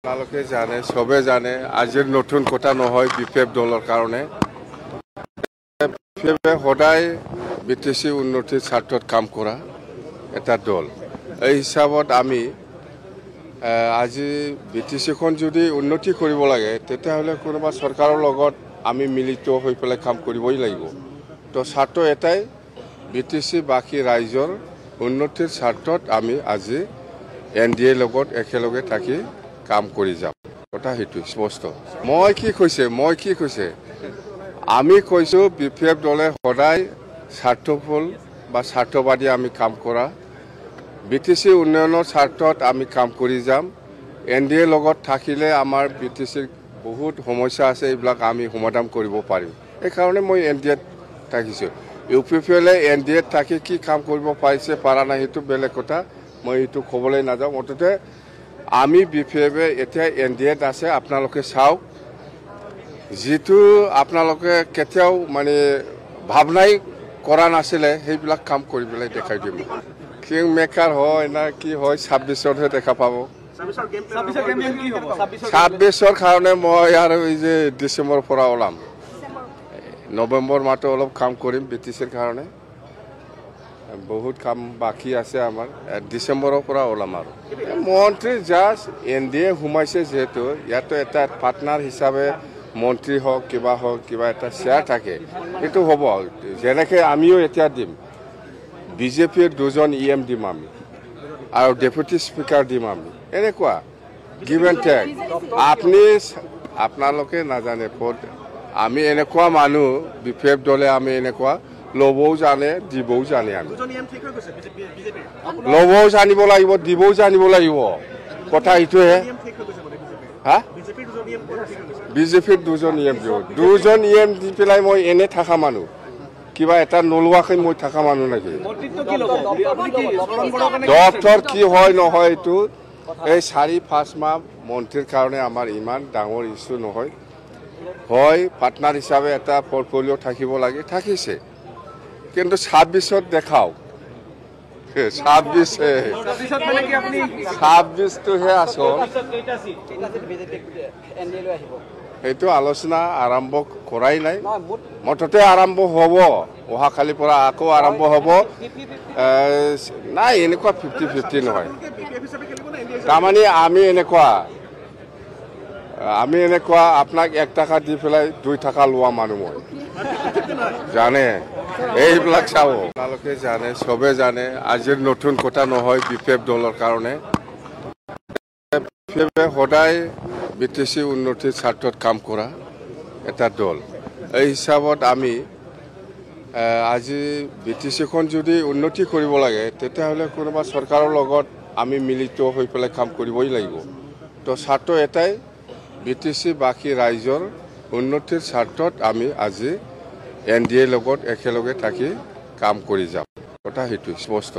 আপোনালোকে জানে, সবে জানে, আজিৰ নতুন কথা নহয় বিপিএফ দলৰ কাৰণে। বিপিএফে সদায় বিটিচি উন্নতিৰ স্বাৰ্থত কাম কৰা এটা দল। এই হিচাপত আমি আজি বিটিচিখন যদি উন্নতি কৰিব লাগে তেতিয়াহ'লে কোনোবা চৰকাৰৰ লগত আমি মিলিত হৈ পেলাই কাম কৰিবই লাগিব। তো স্বাৰ্থ এটাই, বিটিচি বাকী ৰাইজৰ উন্নতিৰ স্বাৰ্থত আমি আজি NDA লগত একেলগে থাকি কাম কৰি যাম। কথা সেইটো স্পষ্ট। মই কি কৈছে আমি কৈছোঁ বিপিএফ দলে সদায় স্বাৰ্থফল বা স্বাৰ্থবাদী আমি কাম কৰা, বিটিচি উন্নয়নৰ স্বাৰ্থত আমি কাম কৰি যাম। NDA লগত থাকিলে আমাৰ বিটিচিৰ বহুত সমস্যা আছে, এইবিলাক আমি সমাধান কৰিব পাৰিম। এইকাৰণে মই NDAত থাকিছোঁ। UPPLে NDAত থাকি কি কাম কৰিব পাৰিছে পাৰা নাই সেইটো বেলেগ কথা, মই এইটো ক'বলৈ নাযাওঁ। মুঠতে আমি বিপিএফে এতিয়া NDAত আছে, আপোনালোকে চাওক। যিটো আপোনালোকে কেতিয়াও মানে ভাৱনাই কৰা নাছিলে সেইবিলাক কাম কৰি পেলাই দেখাই দিম। কিং মেকাৰ হয় না কি হয় 26-তহে দেখা পাব। 26-ৰ কাৰণে মই আৰু এই যে ডিচেম্বৰৰ পৰা ওলাম, নৱেম্বৰ মাহটো অলপ কাম কৰিম বিটিচিৰ কাৰণে। বহুত কাম বাকী আছে আমাৰ, ডিচেম্বৰৰ পৰা ওলাম। আৰু মন্ত্ৰী জাষ্ট NDA সোমাইছে যিহেতু, ইয়াতো এটা পাৰ্টনাৰ হিচাপে মন্ত্ৰী হওক কিবা এটা শ্বেয়াৰ থাকে, সেইটো হ'ব। যেনেকৈ আমিও এতিয়া দিম, বিজেপিৰ 2জন EM দিম আমি, আৰু ডেপুটি স্পীকাৰ দিম আমি, এনেকুৱা গিভ এণ্ড টেক। আপোনালোকে নাজানে, আমি এনেকুৱা মানুহ বিপিএফ দলে আমি এনেকুৱা ল'বও জানে দিবও জানে। আমি ল'বও জানিব লাগিব, দিবও জানিব লাগিব, কথা এইটোহে। বিজেপিৰ 2জন EM দিব, 2জন EM দি পেলাই মই এনে থকা মানুহ, কিবা এটা নোলোৱাকৈ মই থকা মানুহ নেকি? দপ্তৰ কি হয় নহয় এইটো এই 4-5 মাহ মন্ত্ৰীৰ কাৰণে আমাৰ ইমান ডাঙৰ ইছ্যু নহয়। হয় পাৰ্টনাৰ হিচাপে এটা পৰ্টফলিঅ' থাকিব লাগে, থাকিছে, কিন্তু 26-ত দেখাওক। 26-টোহে আচল। সেইটো আলোচনা আৰম্ভ কৰাই নাই, মুঠতে আৰম্ভ হ'ব, অহাকালিৰ পৰা আকৌ আৰম্ভ হ'ব। নাই এনেকুৱা 50-50 নহয়। তাৰমানে আমি এনেকুৱা আপোনাক 1 টকা দি পেলাই 2 টকা লোৱা মানুহ মই জানে, এইবিলাক চাব। আপোনালোকে জানে, সবে জানে, আজিৰ নতুন কথা নহয় বিপিএফ দলৰ কাৰণে। বিপিএফে সদায় বিটিচি উন্নতিৰ স্বাৰ্থত কাম কৰা এটা দল। এই হিচাপত আমি আজি বিটিচিখন যদি উন্নতি কৰিব লাগে তেতিয়াহ'লে কোনোবা চৰকাৰৰ লগত আমি মিলিত হৈ পেলাই কাম কৰিবই লাগিব। তো স্বাৰ্থ এটাই, বিটিচি বাকী ৰাইজৰ উন্নতিৰ স্বাৰ্থত আমি আজি NDA লগত একেলগে থাকি কাম কৰি যাম। কথা সেইটো স্পষ্ট।